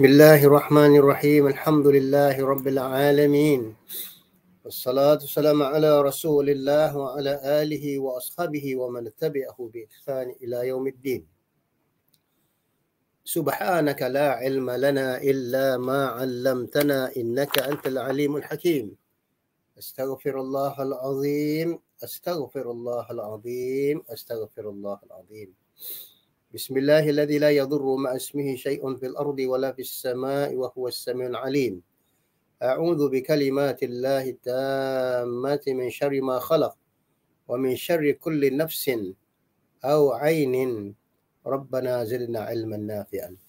Bismillahirrahmanirrahim. Alhamdulillahi rabbil alamin. Wassalatu wassalamu ala Rasulillah wa ala alihi wa ashabihi wa man tabi'ahu bi ihsan ila yaumiddin. Subhanaka la ilma lana illa ma 'allamtana innaka antal alimul hakim. Astaghfirullahal azim. Astaghfirullahal azim. Astaghfirullahal azim. Bismillahilladzi la yadurru ma'a ismihi syai'un fil ardi wala fis sama'i wa huwas samiul 'alim. A'udzu bikalimatillahi tammati min syarri ma khalaq wa min syarri kulli nafsin aw 'ainin. Rabbana zidna 'ilman nafi'an.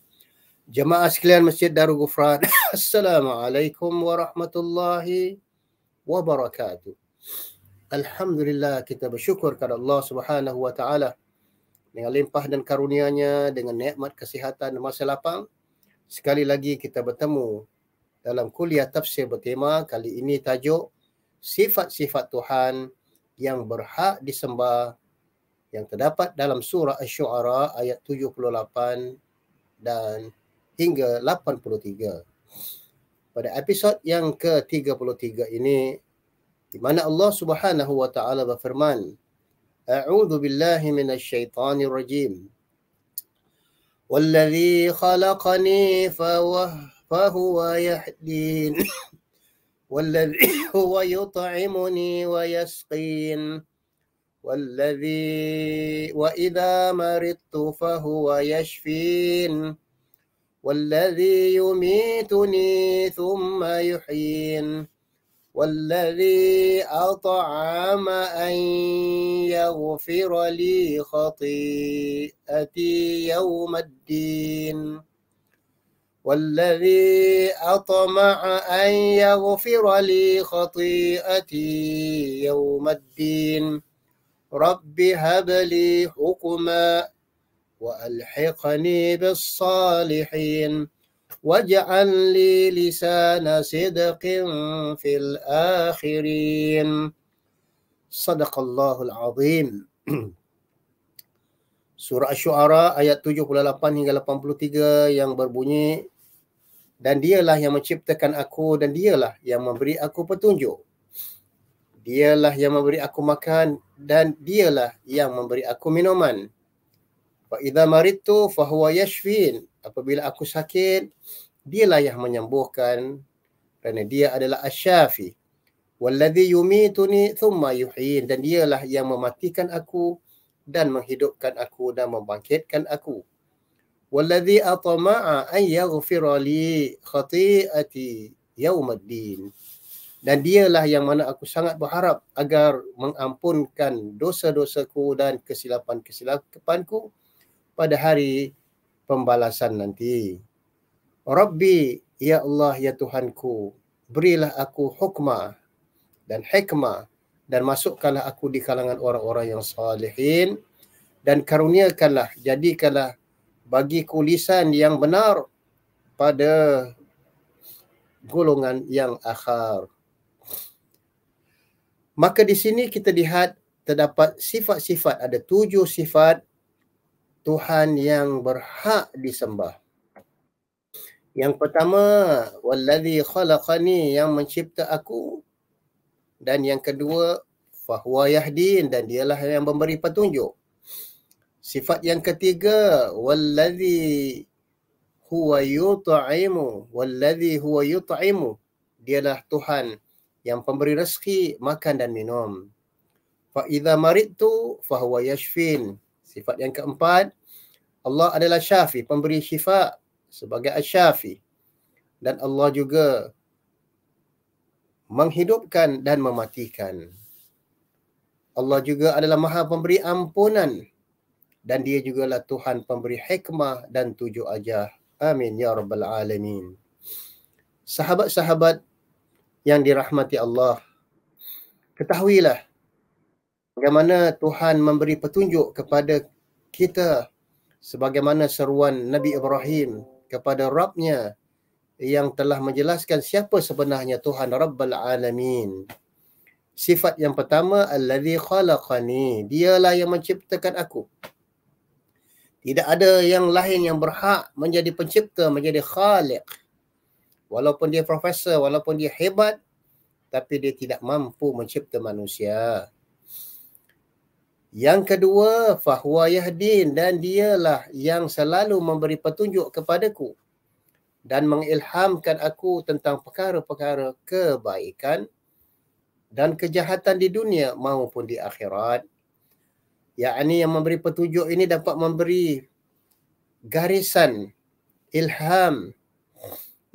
Jemaah sekalian Masjid Darul Ghufran, Assalamualaikum warahmatullahi wabarakatuh. Alhamdulillah, kita bersyukur kepada Allah Subhanahu wa taala dengan limpah dan karunia-Nya, dengan nikmat kesihatan dan masa lapang. Sekali lagi kita bertemu dalam kuliah tafsir bertema kali ini tajuk sifat-sifat Tuhan yang berhak disembah yang terdapat dalam surah Asy-Syu'ara ayat 78 dan hingga 83. Pada episod yang ke-33 ini, di mana Allah Subhanahu wa taala berfirman, A'udzu billahi minasyaitonir rajim. Wallazi khalaqani fahuwa yahdin. Wallazi huwa yut'imuni wa yasqin. Wallazi wa idza maridtu fahuwa yashfin. Wallazi yumituni thumma yuhyin. والذي أطعم أن يغفر لي خطيئتي يوم الدين والذي أطمع أن يغفر لي خطيئتي يوم الدين رب هب لي حكما وألحقني بالصالحين واجعل لي لسان صدق في الآخرين. صدق Allahul Azim. Surah Asy-Syu'ara ayat 78 hingga 83 yang berbunyi, dan dialah yang menciptakan aku dan dialah yang memberi aku petunjuk. Dialah yang memberi aku makan dan dialah yang memberi aku minuman. Fa idza maridtu fa huwa yashfin. Apabila aku sakit, dialah yang menyembuhkan, kerana dia adalah asy-syafi. Wallazi yumituni thumma yuhyin, dan dialah yang mematikan aku dan menghidupkan aku dan membangkitkan aku. Wallazi atma'a an yaghfira li khati'ati yaumiddin, dan dialah yang mana aku sangat berharap agar mengampunkan dosa-dosaku dan kesilapan-kesilapanku pada hari pembalasan nanti. Rabbi, ya Allah, ya Tuhanku, berilah aku hukmah dan hikmah dan masukkanlah aku di kalangan orang-orang yang salihin, dan karuniakanlah, jadikanlah bagiku lisan yang benar pada golongan yang akhir. Maka di sini kita lihat terdapat sifat-sifat, ada 7 sifat Tuhan yang berhak disembah. Yang pertama, wallazi khalaqani, yang mencipta aku. Dan yang kedua, fahuwa yahdin, dan dialah yang memberi petunjuk. Sifat yang ketiga, wallazi huwa yut'imu. Wallazi huwa yut'imu, dialah Tuhan yang pemberi rezeki, makan dan minum. Fa idza maridtu fahuwa yashfin. Sifat yang keempat, Allah adalah syafi, pemberi syifa sebagai asy-syafi. Dan Allah juga menghidupkan dan mematikan. Allah juga adalah Maha Pemberi ampunan, dan dia jugalah Tuhan pemberi hikmah dan 7 ajar. Amin ya rabbal alamin. Sahabat-sahabat yang dirahmati Allah, ketahuilah bagaimana Tuhan memberi petunjuk kepada kita, sebagaimana seruan Nabi Ibrahim kepada Rabb-Nya yang telah menjelaskan siapa sebenarnya Tuhan Rabbul Alamin. Sifat yang pertama, allazi khalaqani, dialah yang menciptakan aku. Tidak ada yang lain yang berhak menjadi pencipta, menjadi khaliq. Walaupun dia profesor, walaupun dia hebat, tapi dia tidak mampu mencipta manusia. Yang kedua, fahuwa yahdin, dan dialah yang selalu memberi petunjuk kepadaku dan mengilhamkan aku tentang perkara-perkara kebaikan dan kejahatan di dunia maupun di akhirat. Yakni yang memberi petunjuk ini dapat memberi garisan ilham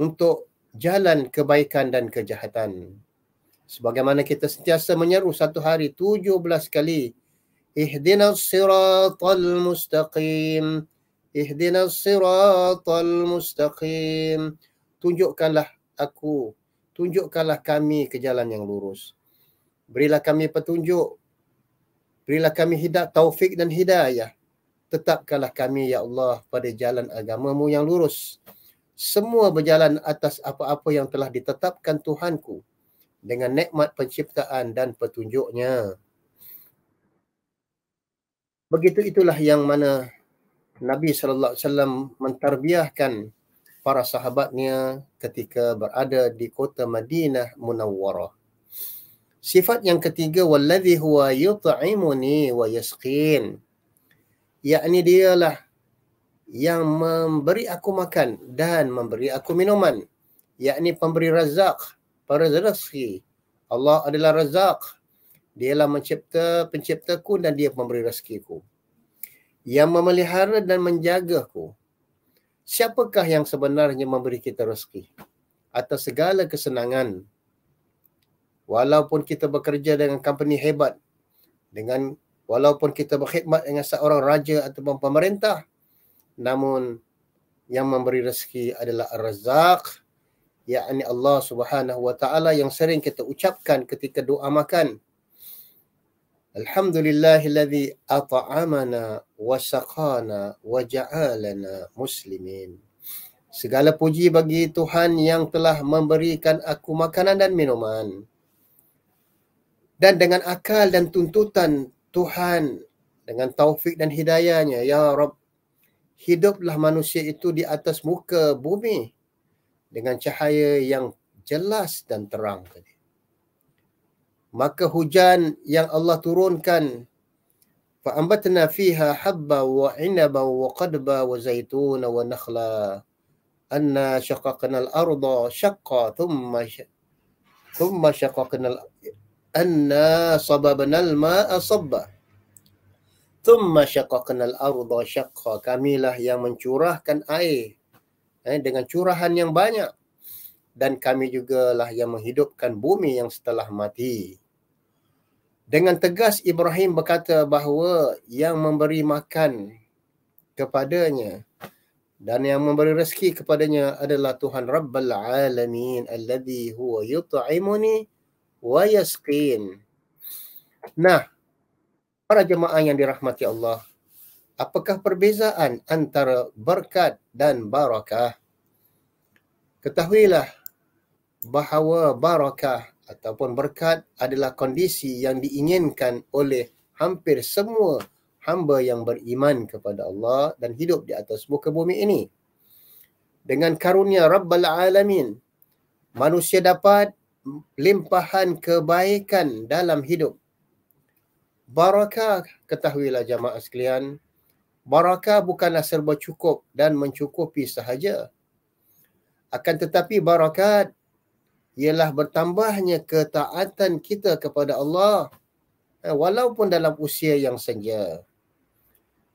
untuk jalan kebaikan dan kejahatan. Sebagaimana kita sentiasa menyeru satu hari 17 kali, ihdinas siratal mustaqim, ihdinas siratal mustaqim. Tunjukkanlah aku, tunjukkanlah kami ke jalan yang lurus. Berilah kami petunjuk, berilah kami taufik dan hidayah. Tetapkanlah kami, ya Allah, pada jalan agamamu yang lurus. Semua berjalan atas apa-apa yang telah ditetapkan Tuhanku dengan nikmat penciptaan dan petunjuknya. Begitu itulah yang mana Nabi SAW mentarbiahkan para sahabatnya ketika berada di kota Madinah Munawwarah. Sifat yang ketiga, walladhi huwa yut'imuni wa yasqin. Yakni dialah yang memberi aku makan dan memberi aku minuman. Yakni pemberi razak, rezeki. Allah adalah razak. Dialah penciptaku dan dia pemberi rezekiku. Yang memelihara dan menjagaku. Siapakah yang sebenarnya memberi kita rezeki? Atas segala kesenangan. Walaupun kita bekerja dengan company hebat, walaupun kita berkhidmat dengan seorang raja ataupun pemerintah, namun yang memberi rezeki adalah Ar-Razzaq, yakni Allah Subhanahu wa taala, yang sering kita ucapkan ketika doa makan. Alhamdulillahilladzi at'amana wa saqana wa ja'alana muslimin. Segala puji bagi Tuhan yang telah memberikan aku makanan dan minuman. Dan dengan akal dan tuntutan Tuhan, dengan taufik dan hidayahnya, ya Rabb, hiduplah manusia itu di atas muka bumi dengan cahaya yang jelas dan terang tadi. Maka hujan yang Allah turunkan, fa'ambatna fiha habba wa 'inaba wa qadba wa zaituna wa nakhla, anna shaqaqna al-arda shaqqa thumma shaqaqna anna sababna al-ma'a sabba thumma shaqaqna al-arda shaqqa. Kamilah yang mencurahkan air dengan curahan yang banyak, dan kami jugalah yang menghidupkan bumi yang setelah mati. Dengan tegas Ibrahim berkata bahawa yang memberi makan kepadanya dan yang memberi rezeki kepadanya adalah Tuhan Rabbal Alamin, alladhi huwa yut'imuni wa yasqin. Nah, para jemaah yang dirahmati Allah, apakah perbezaan antara berkat dan barakah? Ketahuilah bahawa barakah ataupun berkat adalah kondisi yang diinginkan oleh hampir semua hamba yang beriman kepada Allah dan hidup di atas muka bumi ini. Dengan karunia Rabbal Alamin, manusia dapat limpahan kebaikan dalam hidup. Barakah, ketahuilah jamaah sekalian, barakah bukanlah serba cukup dan mencukupi sahaja. Akan tetapi barakat ialah bertambahnya ketaatan kita kepada Allah walaupun dalam usia yang senja.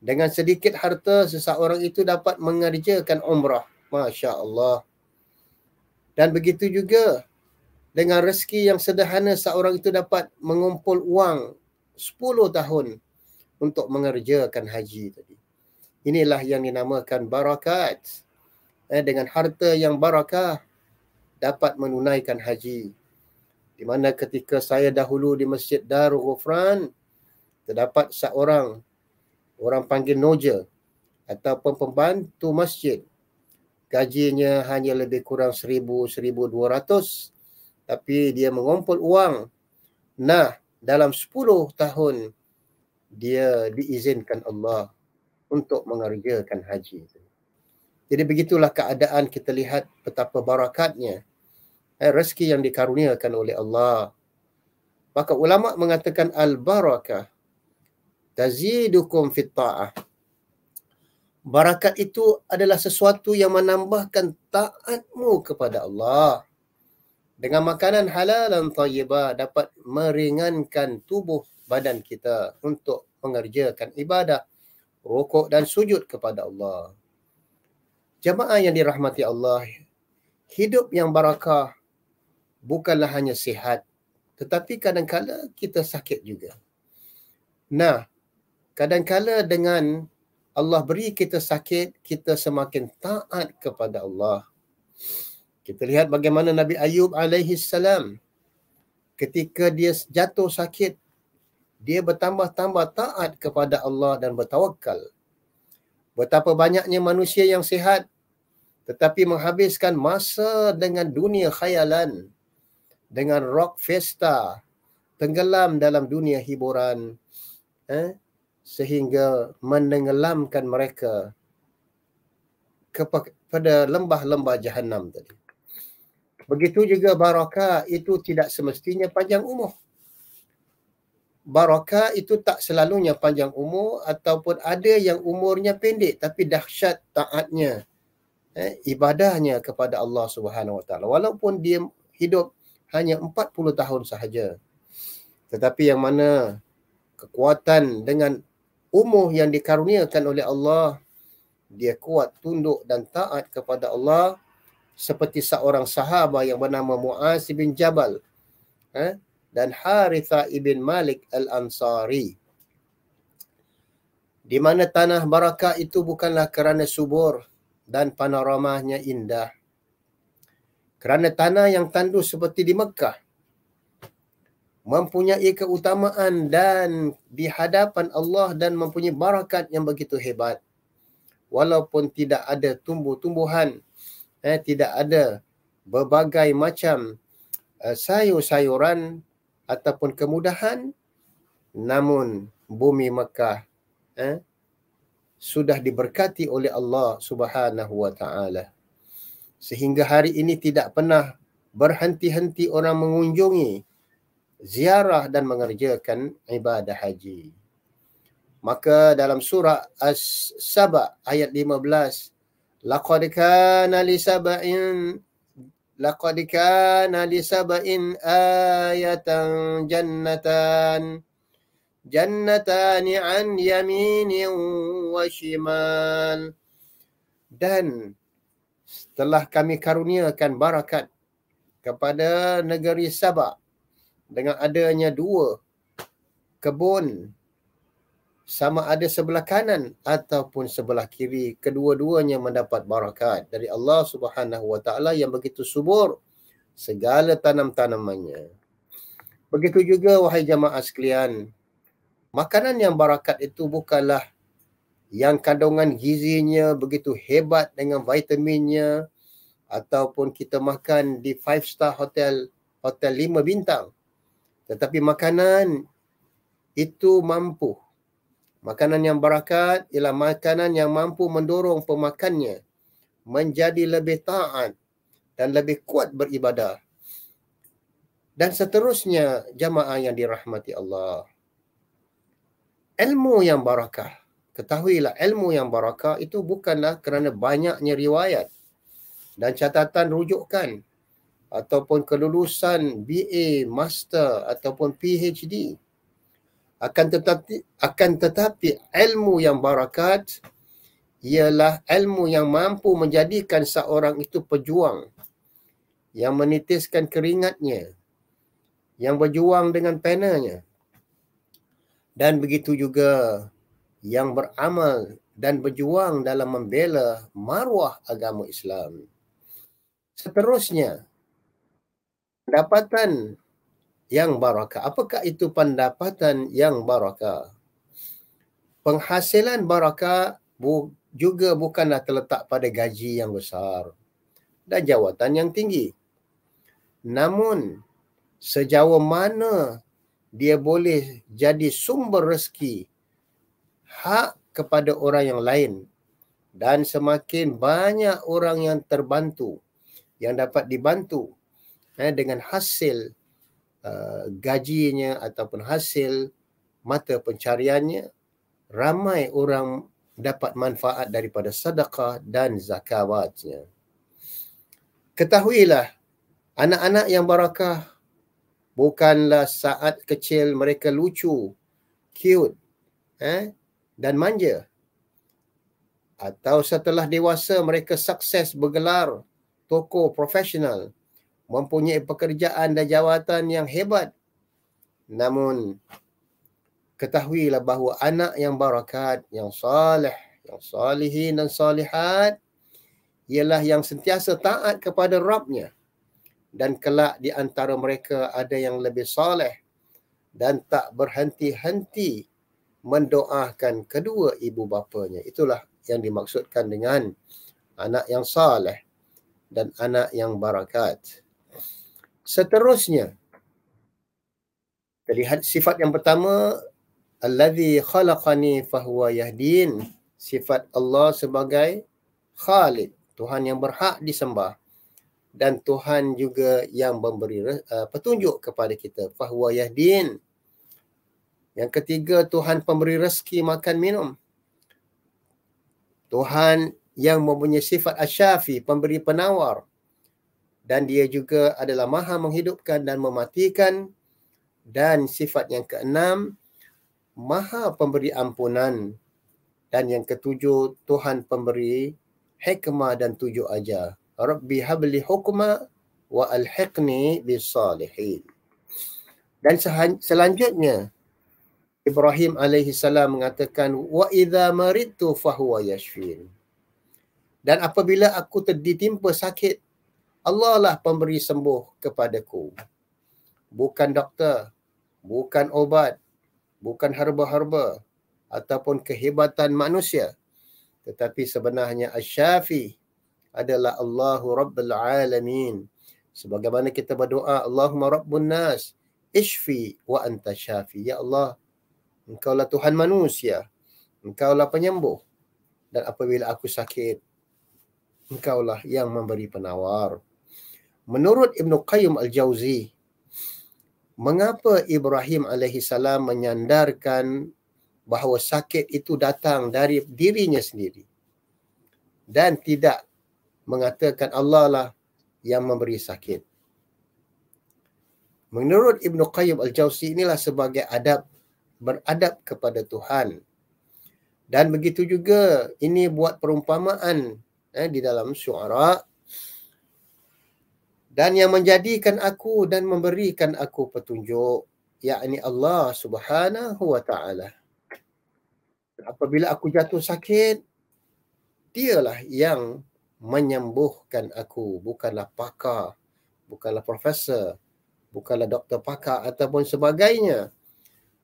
Dengan sedikit harta, seseorang itu dapat mengerjakan umrah. Masya Allah. Dan begitu juga dengan rezeki yang sederhana, seorang itu dapat mengumpul uang 10 tahun untuk mengerjakan haji tadi. Inilah yang dinamakan barakat. Dengan harta yang barakah dapat menunaikan haji. Di mana ketika saya dahulu di Masjid Darul Ghufran, terdapat seorang, orang panggil noja ataupun pembantu masjid. Gajinya hanya lebih kurang 1,000-1,200, tapi dia mengumpul uang. Nah, dalam 10 tahun dia diizinkan Allah untuk mengerjakan haji. Jadi begitulah keadaan, kita lihat betapa barakatnya rezeki yang dikaruniakan oleh Allah. Maka ulama mengatakan al-barakah tazidukum fit ta'ah. Barakat itu adalah sesuatu yang menambahkan taatmu kepada Allah. Dengan makanan halal dan thayyibah dapat meringankan tubuh badan kita untuk mengerjakan ibadah, rukuk dan sujud kepada Allah. Jamaah yang dirahmati Allah, hidup yang barakah bukanlah hanya sihat, tetapi kadang-kala kita sakit juga. Nah, kadang-kala dengan Allah beri kita sakit, kita semakin taat kepada Allah. Kita lihat bagaimana Nabi Ayub alaihi salam, ketika dia jatuh sakit, dia bertambah-tambah taat kepada Allah dan bertawakal. Betapa banyaknya manusia yang sihat, tetapi menghabiskan masa dengan dunia khayalan, dengan rock festa, tenggelam dalam dunia hiburan, sehingga menenggelamkan mereka kepada lembah-lembah Jahannam tadi. Begitu juga barakah itu tidak semestinya panjang umur. Barakah itu tak selalunya panjang umur, ataupun ada yang umurnya pendek tapi dahsyat taatnya, ibadahnya kepada Allah Subhanahu Wa Taala. Walaupun dia hidup hanya 40 tahun sahaja, tetapi yang mana kekuatan dengan umur yang dikaruniakan oleh Allah, dia kuat tunduk dan taat kepada Allah, seperti seorang sahabat yang bernama Muaz bin Jabal dan Harithah ibn Malik al-Ansari. Di mana tanah barakah itu bukanlah kerana subur dan panoramanya indah, kerana tanah yang tandus seperti di Mekah mempunyai keutamaan dan di hadapan Allah dan mempunyai barakat yang begitu hebat. Walaupun tidak ada tumbuh-tumbuhan, tidak ada berbagai macam sayur-sayuran ataupun kemudahan, namun bumi Mekah sudah diberkati oleh Allah Subhanahu Wa Taala, sehingga hari ini tidak pernah berhenti-henti orang mengunjungi, ziarah dan mengerjakan ibadah haji. Maka dalam surah As-Saba ayat 15, laqad kana li sab'in ayatan jannatani an yaminin wa shimal. Dan setelah kami karuniakan barakat kepada negeri Sabah dengan adanya dua kebun, sama ada sebelah kanan ataupun sebelah kiri, kedua-duanya mendapat barakat dari Allah Subhanahu Wa Taala yang begitu subur segala tanam-tanamannya. Begitu juga wahai jamaah sekalian, makanan yang barakat itu bukanlah yang kandungan gizinya begitu hebat dengan vitaminnya, ataupun kita makan di 5-star hotel 5 bintang. Tetapi makanan itu mampu. Makanan yang barakat ialah makanan yang mampu mendorong pemakannya menjadi lebih taat dan lebih kuat beribadah. Dan seterusnya, jamaah yang dirahmati Allah. Ilmu yang barakah. Ketahuilah, ilmu yang barakah itu bukanlah kerana banyaknya riwayat dan catatan rujukan ataupun kelulusan BA, Master ataupun PhD. Akan tetapi ilmu yang barakat ialah ilmu yang mampu menjadikan seorang itu pejuang, yang menitiskan keringatnya, yang berjuang dengan penanya, dan begitu juga yang beramal dan berjuang dalam membela maruah agama Islam. Seterusnya, pendapatan yang barakah. Apakah itu pendapatan yang barakah? Penghasilan barakah juga bukanlah terletak pada gaji yang besar dan jawatan yang tinggi. Namun, sejauh mana dia boleh jadi sumber rezeki, hak kepada orang yang lain, dan semakin banyak orang yang terbantu, yang dapat dibantu dengan hasil gajinya ataupun hasil mata pencariannya, ramai orang dapat manfaat daripada sedekah dan zakawatnya. Ketahuilah, anak-anak yang barakah bukanlah saat kecil mereka lucu, cute, dan manja. Atau setelah dewasa mereka sukses bergelar tokoh profesional, mempunyai pekerjaan dan jawatan yang hebat. Namun, ketahuilah bahawa anak yang barakat, yang salih, yang salihin dan salihat, ialah yang sentiasa taat kepada Rabbnya. Dan kelak di antara mereka ada yang lebih salih dan tak berhenti-henti mendoakan kedua ibu bapanya. Itulah yang dimaksudkan dengan anak yang salih dan anak yang barakat. Seterusnya, terlihat sifat yang pertama, allazi khalaqani fahuwa yahdin. Sifat Allah sebagai Khaliq, Tuhan yang berhak disembah, dan Tuhan juga yang memberi petunjuk kepada kita, fahuwa yahdin. Yang ketiga, Tuhan pemberi rezeki makan minum. Tuhan yang mempunyai sifat asyafi, pemberi penawar, dan dia juga adalah maha menghidupkan dan mematikan. Dan sifat yang keenam, maha pemberi ampunan. Dan yang ketujuh, Tuhan pemberi hikmah dan tujuh ajar. Rabbi habli hukma wa alhiqni bisalihin. Dan selanjutnya, Ibrahim alaihi salam mengatakan, wa idza maridtu fahuwa yashfin. Dan apabila aku ditimpa sakit, Allah lah pemberi sembuh kepadaku. Bukan doktor, bukan obat, bukan herba-herba ataupun kehebatan manusia, tetapi sebenarnya asy-syafi adalah Allahu Rabbul Alamin. Sebagaimana kita berdoa, Allahumma Rabbun Nas, ishfi wa anta syafi. Ya Allah, Engkaulah Tuhan manusia, Engkaulah penyembuh, dan apabila aku sakit, Engkaulah yang memberi penawar. Menurut Ibn Qayyim Al-Jauzi, mengapa Ibrahim alaihi salam menyandarkan bahawa sakit itu datang dari dirinya sendiri dan tidak mengatakan Allah lah yang memberi sakit? Menurut Ibn Qayyim Al-Jauzi, inilah sebagai beradab kepada Tuhan. Dan begitu juga ini buat perumpamaan di dalam Syu'ara. Dan yang menjadikan aku dan memberikan aku petunjuk, yakni Allah Subhanahu wa ta'ala. Apabila aku jatuh sakit, dialah yang menyembuhkan aku, bukanlah pakar, bukanlah profesor, bukanlah doktor pakar ataupun sebagainya.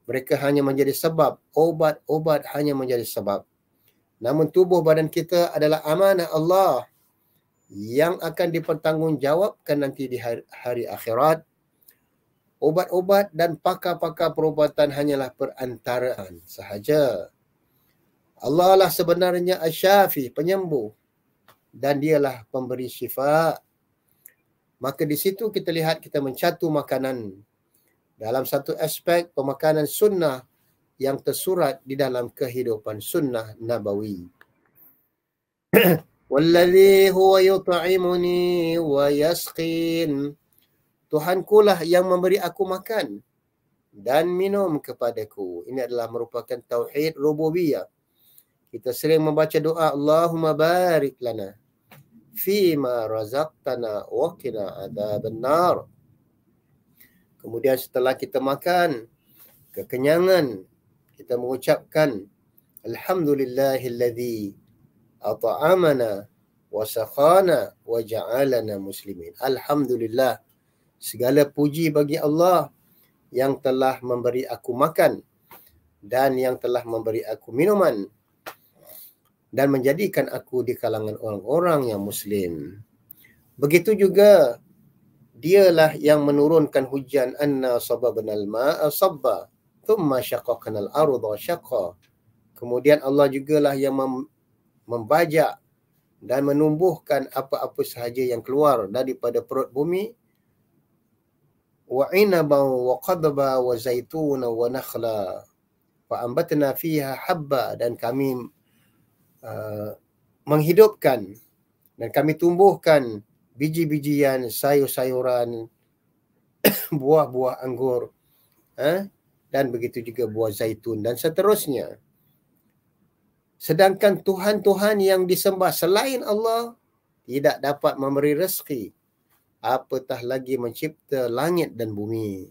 Mereka hanya menjadi sebab, obat-obat hanya menjadi sebab. Namun tubuh badan kita adalah amanah Allah yang akan dipertanggungjawabkan nanti di hari akhirat. Obat-obat dan pakar-pakar perubatan hanyalah perantaraan sahaja. Allah lah sebenarnya asy-syafi, penyembuh, dan dialah pemberi syifa. Maka di situ kita lihat kita mencatu makanan dalam satu aspek pemakanan sunnah yang tersurat di dalam kehidupan sunnah nabawi. Wallazi huwa yut'imuni wa yasqin. Tuhankulah yang memberi aku makan dan minum kepadaku. Ini adalah merupakan tauhid rububiyah. Kita sering membaca doa, Allahumma barik lana fima razaqtana wa qina adzabannar. Kemudian setelah kita makan kekenyangan, kita mengucapkan alhamdulillahilladzi at'amana wa sakhana wa ja'alana muslimin. Alhamdulillah, segala puji bagi Allah yang telah memberi aku makan dan yang telah memberi aku minuman dan menjadikan aku di kalangan orang-orang yang muslim. Begitu juga dialah yang menurunkan hujan, anna sababnal ma'a sabba thumma syaqaqnal arda syaqqa. Kemudian Allah jugalah yang membajak dan menumbuhkan apa-apa sahaja yang keluar daripada perut bumi. Wa inaban wa qadba wa zaituna wa nakhla fa ambatna fiha habba, dan kami menghidupkan dan kami tumbuhkan biji-bijian, sayur-sayuran, buah-buah anggur, dan begitu juga buah zaitun dan seterusnya. Sedangkan Tuhan-Tuhan yang disembah selain Allah tidak dapat memberi rezeki, apatah lagi mencipta langit dan bumi.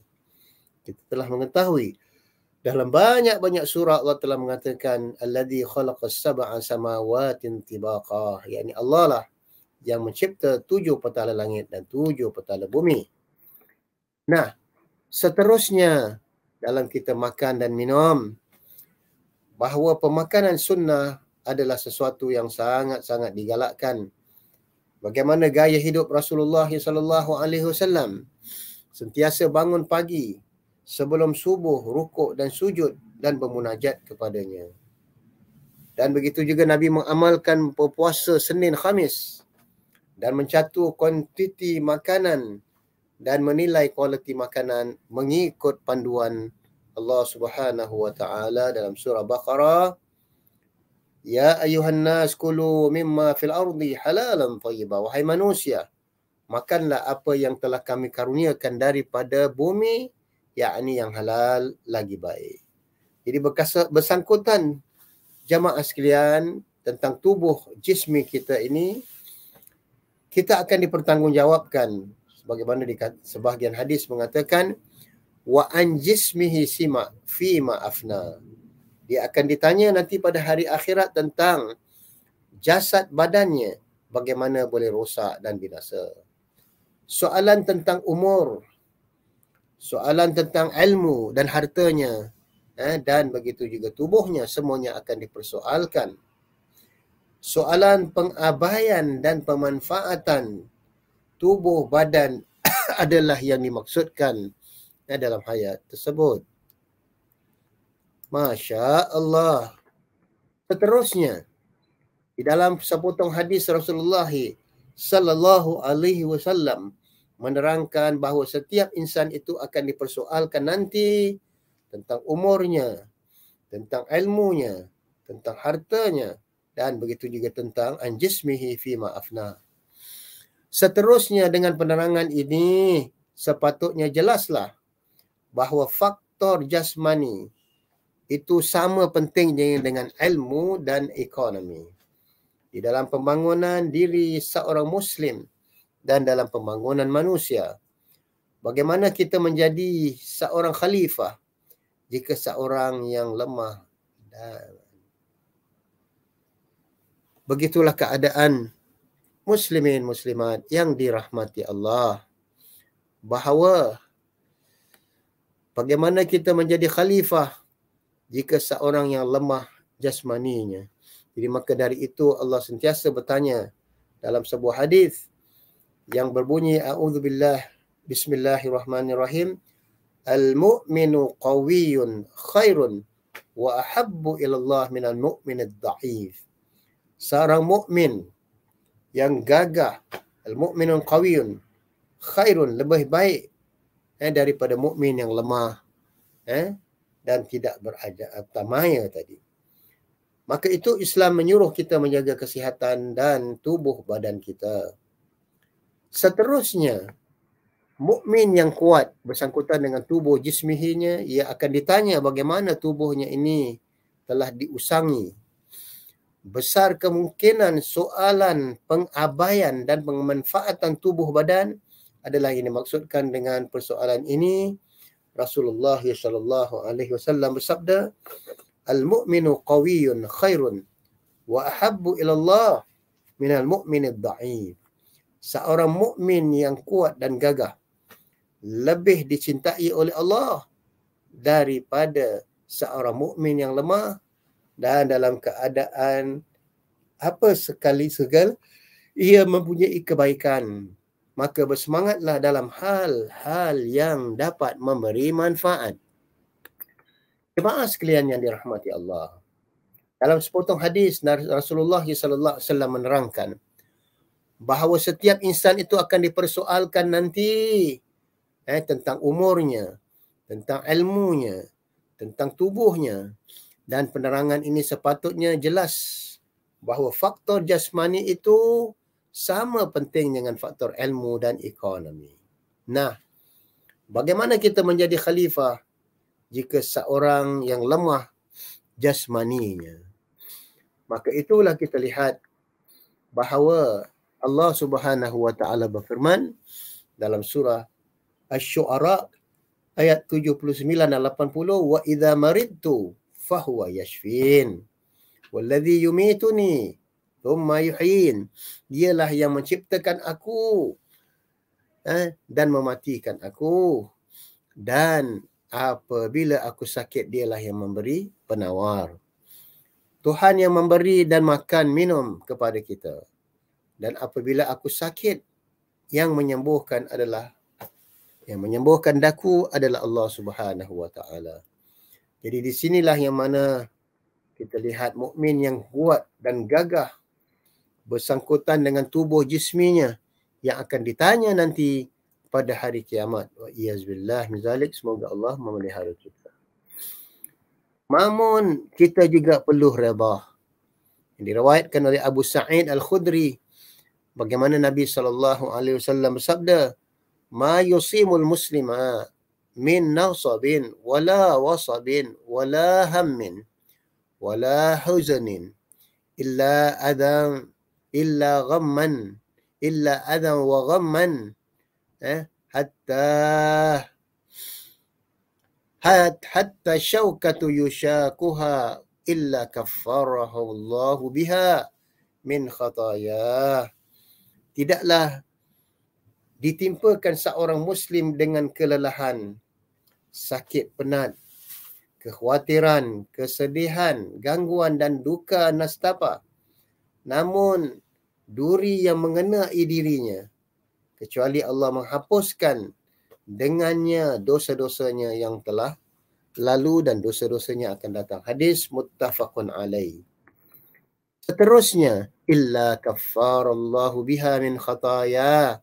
Kita telah mengetahui dalam banyak-banyak surah Allah telah mengatakan alladzi khalaqas sab'a samawatin tibaqa, yakni Allah lah yang mencipta 7 petala langit dan 7 petala bumi. Nah, seterusnya dalam kita makan dan minum, bahawa pemakanan sunnah adalah sesuatu yang sangat-sangat digalakkan. Bagaimana gaya hidup Rasulullah SAW, sentiasa bangun pagi sebelum subuh, rukuk dan sujud dan bermunajat kepadanya. Dan begitu juga Nabi mengamalkan berpuasa Senin Khamis dan mencatur kuantiti makanan dan menilai kualiti makanan mengikut panduan Allah Subhanahu wa taala dalam surah Baqarah, ya ayuhan nas kulu mimma fil ardi halalan thayyiba, wahai manusia, makanlah apa yang telah kami karuniakan daripada bumi, yakni yang halal lagi baik. Jadi bersangkutan jamaah sekalian tentang tubuh jismi kita ini, kita akan dipertanggungjawabkan sebagaimana sebahagian hadis mengatakan wa an jismihi sima fima afna. Dia akan ditanya nanti pada hari akhirat tentang jasad badannya, bagaimana boleh rosak dan binasa. Soalan tentang umur, soalan tentang ilmu dan hartanya, dan begitu juga tubuhnya, semuanya akan dipersoalkan. Soalan pengabaian dan pemanfaatan tubuh badan adalah yang dimaksudkan dalam ayat tersebut. Masya Allah. Seterusnya, di dalam sepotong hadis Rasulullah sallallahu alaihi wasallam menerangkan bahawa setiap insan itu akan dipersoalkan nanti tentang umurnya, tentang ilmunya, tentang hartanya, dan begitu juga tentang anjismihi fima afna. Seterusnya, dengan penerangan ini sepatutnya jelaslah bahawa faktor jasmani itu sama pentingnya dengan ilmu dan ekonomi di dalam pembangunan diri seorang Muslim dan dalam pembangunan manusia. Bagaimana kita menjadi seorang khalifah jika seorang yang lemah, dan begitulah keadaan muslimin muslimat yang dirahmati Allah, bahawa bagaimana kita menjadi khalifah jika seorang yang lemah jasmaninya. Jadi maka dari itu Allah sentiasa bertanya dalam sebuah hadis yang berbunyi a'udzubillah bismillahirrahmanirrahim, al-mu'minu qawiyyun khairun wa ahabbu ilallah minal mu'minid dha'if. Seorang mukmin yang gagah, al-mu'minun qawiyyun khairun, lebih baik daripada mukmin yang lemah dan tidak beradab tamaya tadi. Maka itu Islam menyuruh kita menjaga kesihatan dan tubuh badan kita. Seterusnya, mukmin yang kuat bersangkutan dengan tubuh jismihinya, ia akan ditanya bagaimana tubuhnya ini telah diusangi. Besar kemungkinan soalan pengabaian dan pemanfaatan tubuh badan adalah yang dimaksudkan dengan persoalan ini. Rasulullah sallallahu alaihi wasallam bersabda, al-mu'minu qawiyyun khairun wa ahabbu ila Allah minal mu'minid dha'if. Seorang mukmin yang kuat dan gagah lebih dicintai oleh Allah daripada seorang mukmin yang lemah dan dalam keadaan apa sekali segala ia mempunyai kebaikan. Maka bersemangatlah dalam hal-hal yang dapat memberi manfaat. Jemaah sekalian yang dirahmati Allah, Dalam sepotong hadis Rasulullah SAW menerangkan bahawa setiap insan itu akan dipersoalkan nanti tentang umurnya, tentang ilmunya, tentang tubuhnya. Dan penerangan ini sepatutnya jelas bahawa faktor jasmani itu sama penting dengan faktor ilmu dan ekonomi. Nah, bagaimana kita menjadi khalifah jika seorang yang lemah jasmaninya? Maka itulah kita lihat bahawa Allah Subhanahu wa taala berfirman dalam surah Asy-Syu'ara ayat 79 dan 80, wa idza maridtu fahuwa yashfin walladzi yumituni thumma yuhyin. Dialah yang menciptakan aku dan mematikan aku, dan apabila aku sakit dialah yang memberi penawar. Tuhan yang memberi dan makan minum kepada kita. Dan apabila aku sakit, yang menyembuhkan daku adalah Allah Subhanahu wa taala. Jadi di sinilah yang mana kita lihat mukmin yang kuat dan gagah bersangkutan dengan tubuh jisminya yang akan ditanya nanti pada hari kiamat. Wa iyazbillah min zalik, semoga Allah memelihara kita. Namun kita juga perlu redha. Diriwayatkan oleh Abu Sa'id Al-Khudri bagaimana Nabi SAW bersabda, "Ma yusimul muslima min nasabin wala wasabin wala hammin wala huzanin illa adam illa ghamman illa adam wa ghamman hatta syaukatu yushakuha illa kaffarahu Allahu biha min khatayah." Tidaklah ditimpakan seorang muslim dengan kelelahan, sakit penat, kekhawatiran, kesedihan, gangguan dan duka nastapa, namun duri yang mengenai dirinya, kecuali Allah menghapuskan dengannya dosa-dosanya yang telah lalu dan dosa-dosanya akan datang. Hadis muttafaqun alaih. Seterusnya, illa kaffarallahu biha min khataya,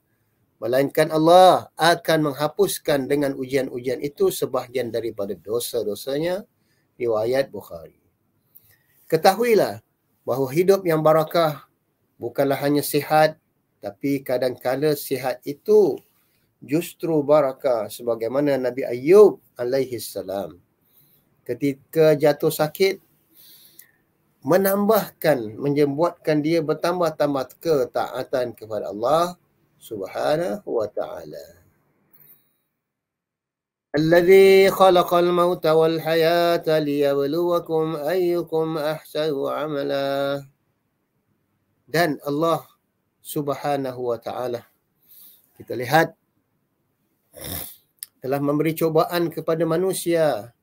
melainkan Allah akan menghapuskan dengan ujian-ujian itu sebahagian daripada dosa-dosanya. Riwayat Bukhari. Ketahuilah bahawa hidup yang barakah bukanlah hanya sihat, tapi kadang-kala sihat itu justru barakah, sebagaimana Nabi Ayyub alaihi salam ketika jatuh sakit membuatkan dia bertambah-tambah ketaatan kepada Allah Subhanahu wa ta'ala. Alladzi khalaqal mauta wal hayata liyabluwakum ayyukum ahsanu amala. Dan Allah Subhanahu wa ta'ala, kita lihat, telah memberi cubaan kepada manusia.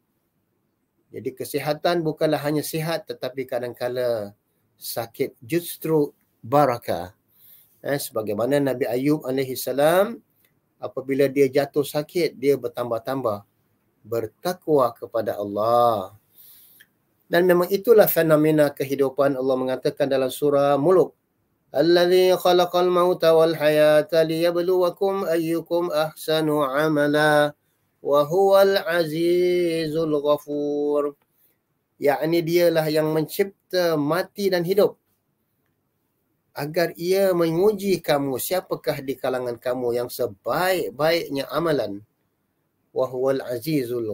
Jadi kesihatan bukanlah hanya sihat, tetapi kadang-kala sakit justru barakah. Sebagaimana Nabi Ayyub alaihi salam, apabila dia jatuh sakit, dia bertambah-tambah bertakwa kepada Allah. Dan memang itulah fenomena kehidupan. Allah mengatakan dalam surah Mulk, "Allazi khalaqal mauta wal hayata liyabluwakum ayyukum ahsanu amala wa huwal azizul ghafur." Yakni dialah yang mencipta mati dan hidup agar ia menguji kamu siapakah di kalangan kamu yang sebaik-baiknya amalan. Wa huwal azizul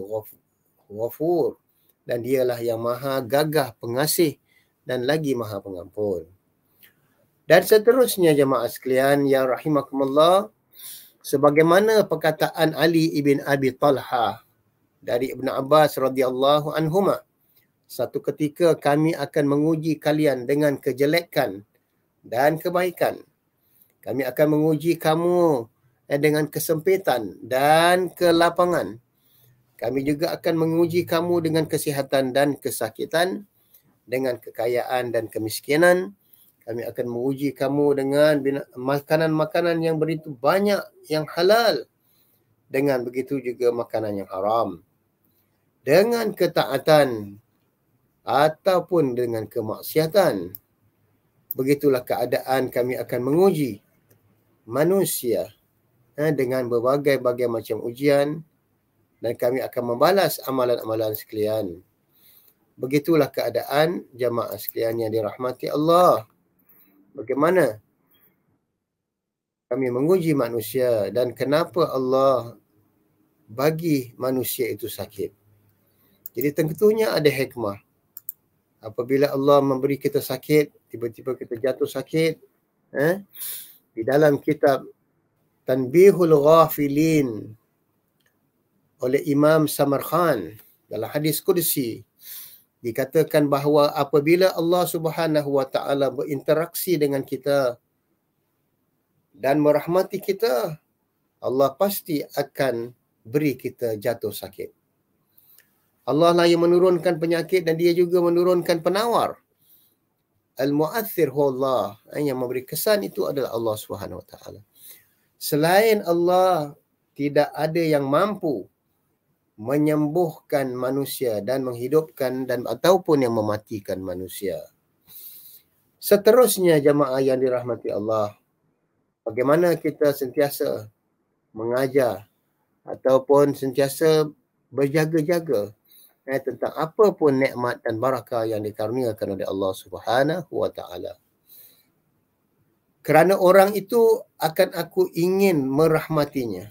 ghafur, dan dialah yang maha gagah pengasih dan lagi maha pengampun. Dan seterusnya jemaah sekalian yang rahimakumullah, sebagaimana perkataan Ali ibn Abi Talha dari Ibn Abbas radhiyallahu anhuma, "Satu ketika kami akan menguji kalian dengan kejelekan dan kebaikan. Kami akan menguji kamu dengan kesempitan dan kelapangan. Kami juga akan menguji kamu dengan kesihatan dan kesakitan, dengan kekayaan dan kemiskinan. Kami akan menguji kamu dengan makanan-makanan yang begitu banyak yang halal, dengan begitu juga makanan yang haram, dengan ketaatan ataupun dengan kemaksiatan. Begitulah keadaan kami akan menguji manusia dengan berbagai-bagai macam ujian, dan kami akan membalas amalan-amalan sekalian. Begitulah keadaan jamaah sekalian yang dirahmati Allah. Bagaimana kami menguji manusia dan kenapa Allah bagi manusia itu sakit. Jadi tentunya ada hikmah. Apabila Allah memberi kita sakit, tiba-tiba kita jatuh sakit, di dalam kitab Tanbihul Ghafilin oleh Imam Samarkand dalam hadis Qudsi dikatakan bahawa apabila Allah Subhanahu wa taala berinteraksi dengan kita dan merahmati kita, Allah pasti akan beri kita jatuh sakit. Allah lah yang menurunkan penyakit dan dia juga menurunkan penawar. Al-Mu'athir huwa Allah. Yang memberi kesan itu adalah Allah Subhanahu wa taala. Selain Allah, tidak ada yang mampu menyembuhkan manusia dan menghidupkan dan ataupun yang mematikan manusia. Seterusnya jamaah yang dirahmati Allah, bagaimana kita sentiasa mengajar ataupun sentiasa berjaga-jaga tentang apa pun nikmat dan barakah yang dikaruniakan oleh Allah Subhanahu wa taala. Kerana orang itu akan aku ingin merahmatinya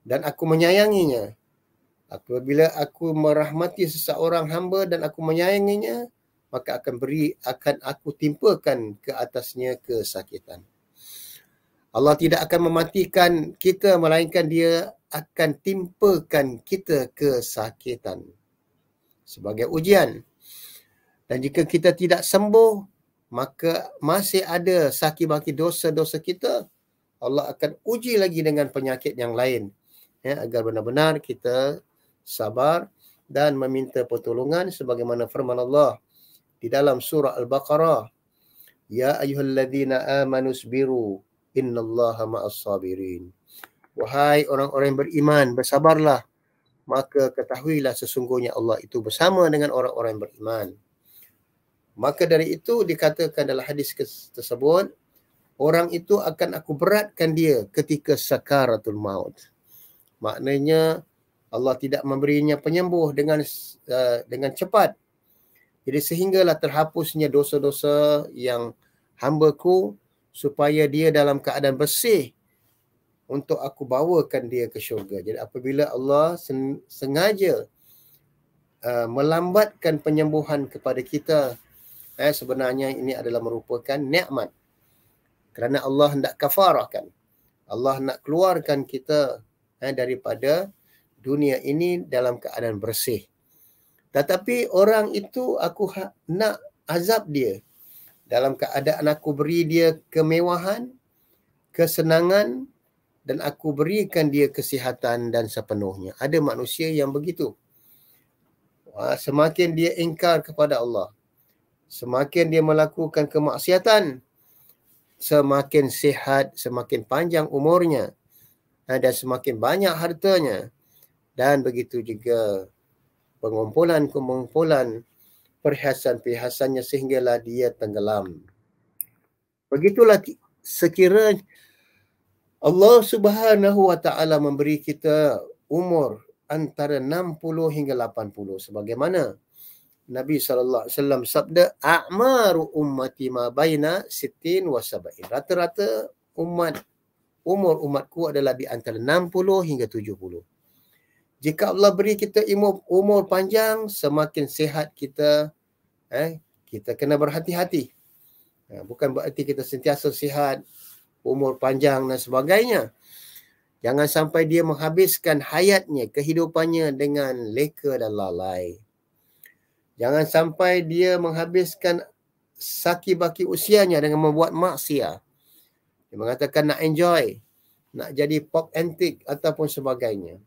dan aku menyayanginya. Apabila aku merahmati seseorang hamba dan aku menyayanginya, maka akan aku timpakan ke atasnya kesakitan. Allah tidak akan mematikan kita, melainkan dia akan timpakan kita kesakitan sebagai ujian. Dan jika kita tidak sembuh, maka masih ada saki-baki dosa-dosa kita, Allah akan uji lagi dengan penyakit yang lain, agar benar-benar kita sabar dan meminta pertolongan sebagaimana firman Allah di dalam surah Al-Baqarah, ya ayyuhalladzina amanu sabiru innallaha ma'as sabirin. Wahai orang-orang yang beriman, bersabarlah, maka ketahuilah sesungguhnya Allah itu bersama dengan orang-orang yang beriman. Maka dari itu dikatakan dalam hadis tersebut, orang itu akan aku beratkan dia ketika sakaratul maut. Maknanya Allah tidak memberinya penyembuh dengan cepat. Jadi sehinggalah terhapusnya dosa-dosa yang hamba-Ku, supaya dia dalam keadaan bersih untuk aku bawakan dia ke syurga. Jadi apabila Allah sengaja melambatkan penyembuhan kepada kita, sebenarnya ini adalah merupakan nikmat. Kerana Allah hendak kafarahkan. Allah nak keluarkan kita daripada dunia ini dalam keadaan bersih. Tetapi orang itu aku nak azab dia dalam keadaan aku beri dia kemewahan, kesenangan, dan aku berikan dia kesihatan dan sepenuhnya. Ada manusia yang begitu. Semakin dia ingkar kepada Allah, semakin dia melakukan kemaksiatan, semakin sihat, semakin panjang umurnya, dan semakin banyak hartanya. Dan begitu juga pengumpulan perhiasan-perhiasannya sehinggalah dia tenggelam. Begitulah sekiranya Allah Subhanahu wa taala memberi kita umur antara 60 hingga 80, sebagaimana Nabi SAW sabda, a'maru ummati ma baina 60 wa 70. Rata-rata umur umatku adalah di antara 60 hingga 70. Jika Allah beri kita umur panjang, semakin sihat kita, kita kena berhati-hati. Bukan berarti kita sentiasa sihat, umur panjang dan sebagainya. Jangan sampai dia menghabiskan hayatnya, kehidupannya dengan leka dan lalai. Jangan sampai dia menghabiskan saki-baki usianya dengan membuat maksiat. Dia mengatakan nak enjoy, nak jadi pop antik ataupun sebagainya.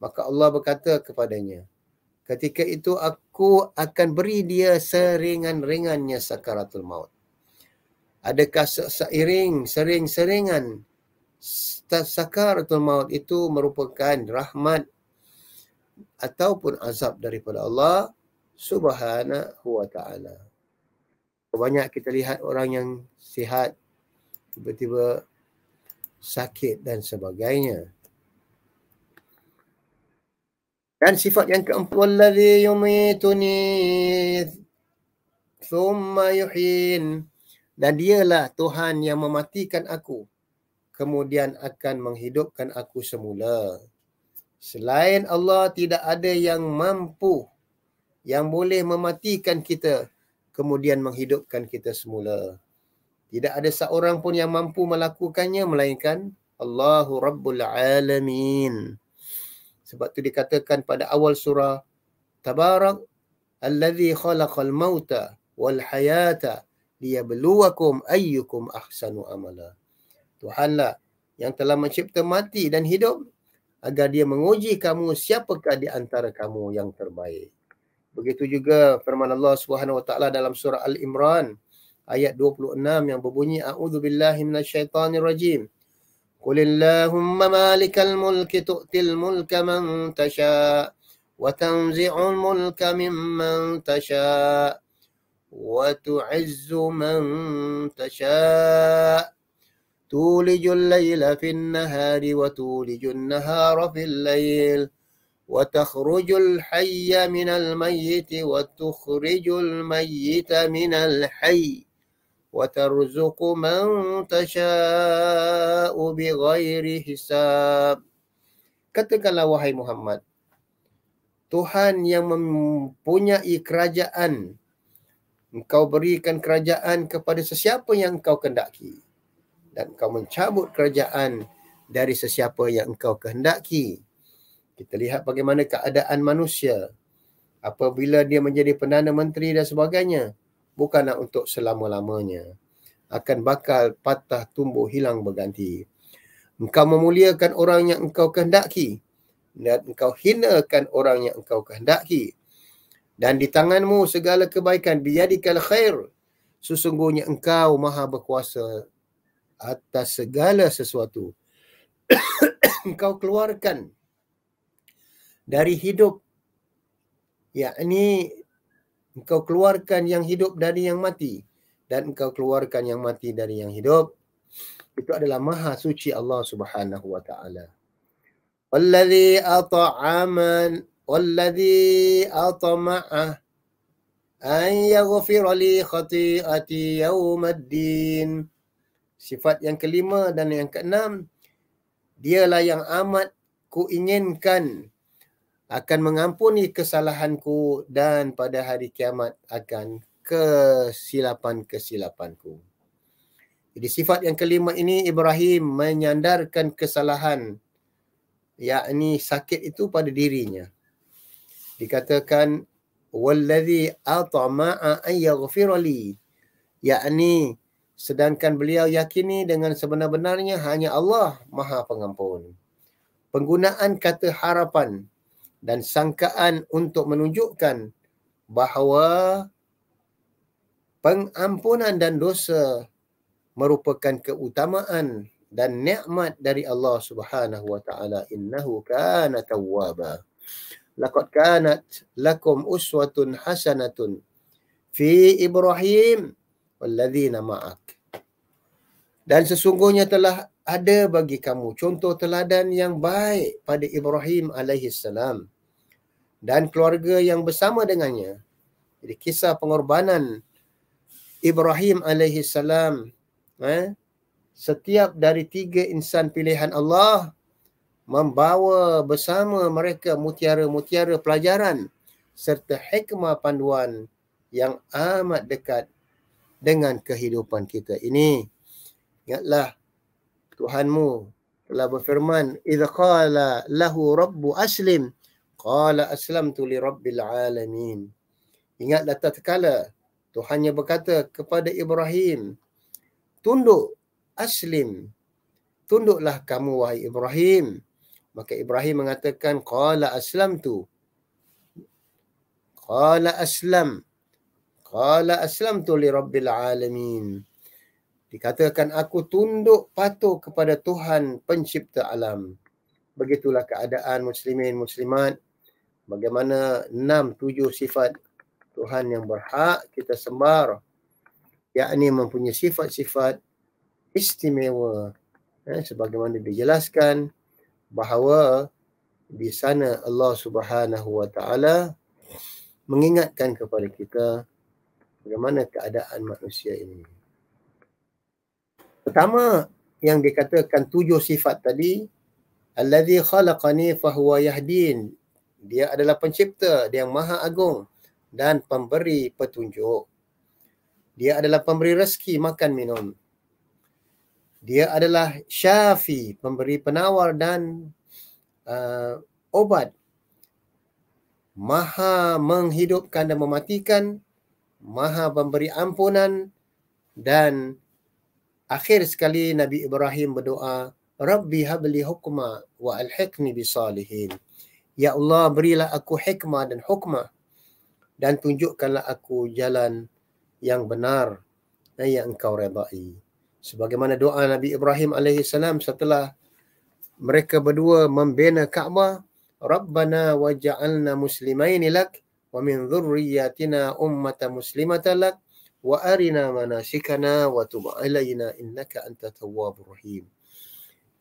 Maka Allah berkata kepadanya, ketika itu aku akan beri dia seringan-ringannya sakaratul maut. Adakah sering-seringan sakaratul maut itu merupakan rahmat ataupun azab daripada Allah? Subhanahu wa ta'ala. Banyak kita lihat orang yang sihat, tiba-tiba sakit dan sebagainya. Dan sifat yang keempat, wallazi yumituni thumma yuhyin. Dan dialah Tuhan yang mematikan aku, kemudian akan menghidupkan aku semula. Selain Allah, tidak ada yang mampu, yang boleh mematikan kita, kemudian menghidupkan kita semula. Tidak ada seorang pun yang mampu melakukannya, melainkan Allahu Rabbul Alamin. Sebab tu dikatakan pada awal surah, Tabarak allazi khalaqal mauta wal hayata liyabluwakum ayyukum ahsanu amala. Tuhanlah yang telah mencipta mati dan hidup agar dia menguji kamu siapakah di antara kamu yang terbaik. Begitu juga firman Allah Subhanahu wa taala dalam surah Al-Imran ayat 26 yang berbunyi a'udzubillahi minasyaitonir rajim. Qulillahumma malikal mulki tu'til mulka man tasha' wa tanzi'ul mulka mimman tasha' wa tu'izzu man tasha' tulijul laila fin nahari wa tulijun nahara fil lail wa takhrujul hayya minal mayyiti wa tukhrijul mayyita minal hayy wa tarzuqu man tasha'u bighairi hisab. Katakanlah wahai Muhammad, Tuhan yang mempunyai kerajaan, engkau berikan kerajaan kepada sesiapa yang engkau kehendaki, dan engkau mencabut kerajaan dari sesiapa yang engkau kehendaki. Kita lihat bagaimana keadaan manusia apabila dia menjadi Perdana Menteri dan sebagainya, bukanlah untuk selama-lamanya. Akan bakal patah, tumbuh, hilang, berganti. Engkau memuliakan orang yang engkau kehendaki dan engkau hinakan orang yang engkau kehendaki. Dan di tanganmu segala kebaikan, biyadikal khair. Sesungguhnya engkau maha berkuasa atas segala sesuatu. Engkau keluarkan dari hidup, yakni engkau keluarkan yang hidup dari yang mati, dan engkau keluarkan yang mati dari yang hidup. Itu adalah maha suci Allah Subhanahu wa ta'ala. Wallazi atama'a an yaghfira li khati'ati yaumaddin. Sifat yang kelima dan yang keenam, dialah yang amat kuinginkan akan mengampuni kesalahanku dan pada hari kiamat akan kesilapan-kesilapanku. Jadi sifat yang kelima ini Ibrahim menyandarkan kesalahan, yakni sakit itu pada dirinya. Dikatakan wallazi atama'a an yaghfira li, yakni sedangkan beliau yakini dengan sebenar-benarnya hanya Allah Maha Pengampun. Penggunaan kata harapan dan sangkaan untuk menunjukkan bahawa pengampunan dan dosa merupakan keutamaan dan nikmat dari Allah Subhanahu wa taala. Innahu kana tawwaba. Laqad kanat lakum uswatun hasanatun fi Ibrahim walladzina ma'ak. Dan sesungguhnya telah ada bagi kamu contoh teladan yang baik pada Ibrahim alaihissalam dan keluarga yang bersama dengannya. Jadi kisah pengorbanan Ibrahim alaihissalam, setiap dari 3 insan pilihan Allah membawa bersama mereka mutiara-mutiara pelajaran serta hikmah panduan yang amat dekat dengan kehidupan kita ini. Ingatlah Tuhanmu telah berfirman, idza qala lahu rabbu aslim qala aslamtu li rabbil alamin. Ingatlah tatkala Tuhannya berkata kepada Ibrahim, tunduk, aslim, tunduklah kamu wahai Ibrahim. Maka Ibrahim mengatakan qala aslamtu, qala aslamtu li rabbil alamin. Dikatakan aku tunduk patuh kepada Tuhan pencipta alam. Begitulah keadaan muslimin muslimat. Bagaimana 6-7 sifat Tuhan yang berhak kita sembah, yakni mempunyai sifat-sifat istimewa. Sebagaimana dijelaskan bahawa di sana Allah Subhanahu wa taala mengingatkan kepada kita bagaimana keadaan manusia ini. Pertama yang dikatakan 7 sifat tadi, allazi khalaqani fahuwa yahdin. Dia adalah pencipta, dia yang maha agung dan pemberi petunjuk. Dia adalah pemberi rezeki, makan minum. Dia adalah syafi, pemberi penawar dan obat. Maha menghidupkan dan mematikan, maha memberi ampunan, dan akhir sekali Nabi Ibrahim berdoa, Rabbi habli hukma wa alhiqni bisalihin. Ya Allah, berilah aku hikmah dan hukmah dan tunjukkanlah aku jalan yang benar yang engkau redai. Sebagaimana doa Nabi Ibrahim AS setelah mereka berdua membina Kaabah, Rabbana waj'alna muslimaini lak wa min dhurriyyatina ummatan muslimatan lak wa arina manasikana wa tub alaina innaka antat tawwabur rahim.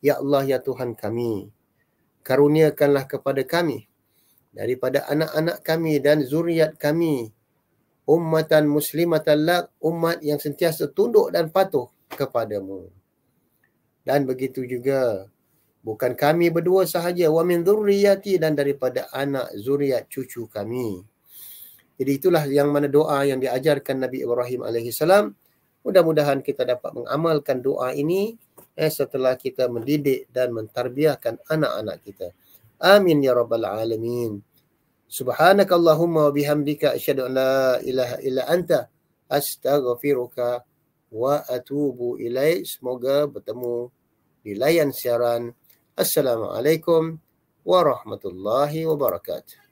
Ya Allah, ya Tuhan kami, karuniakanlah kepada kami daripada anak-anak kami dan zuriat kami ummatan muslimatan lak, umat yang sentiasa tunduk dan patuh kepadamu. Dan begitu juga bukan kami berdua sahaja, wa min dzurriyyati, dan daripada anak zuriat cucu kami. Jadi itulah yang mana doa yang diajarkan Nabi Ibrahim alaihissalam. Mudah-mudahan kita dapat mengamalkan doa ini setelah kita mendidik dan mentarbiahkan anak-anak kita. Amin ya rabbal alamin. Subhanakallahumma wa bihamdika asyhadu an la ilaha illa anta astaghfiruka wa atubu ilaik. Semoga bertemu di layan siaran. Assalamualaikum warahmatullahi wabarakatuh.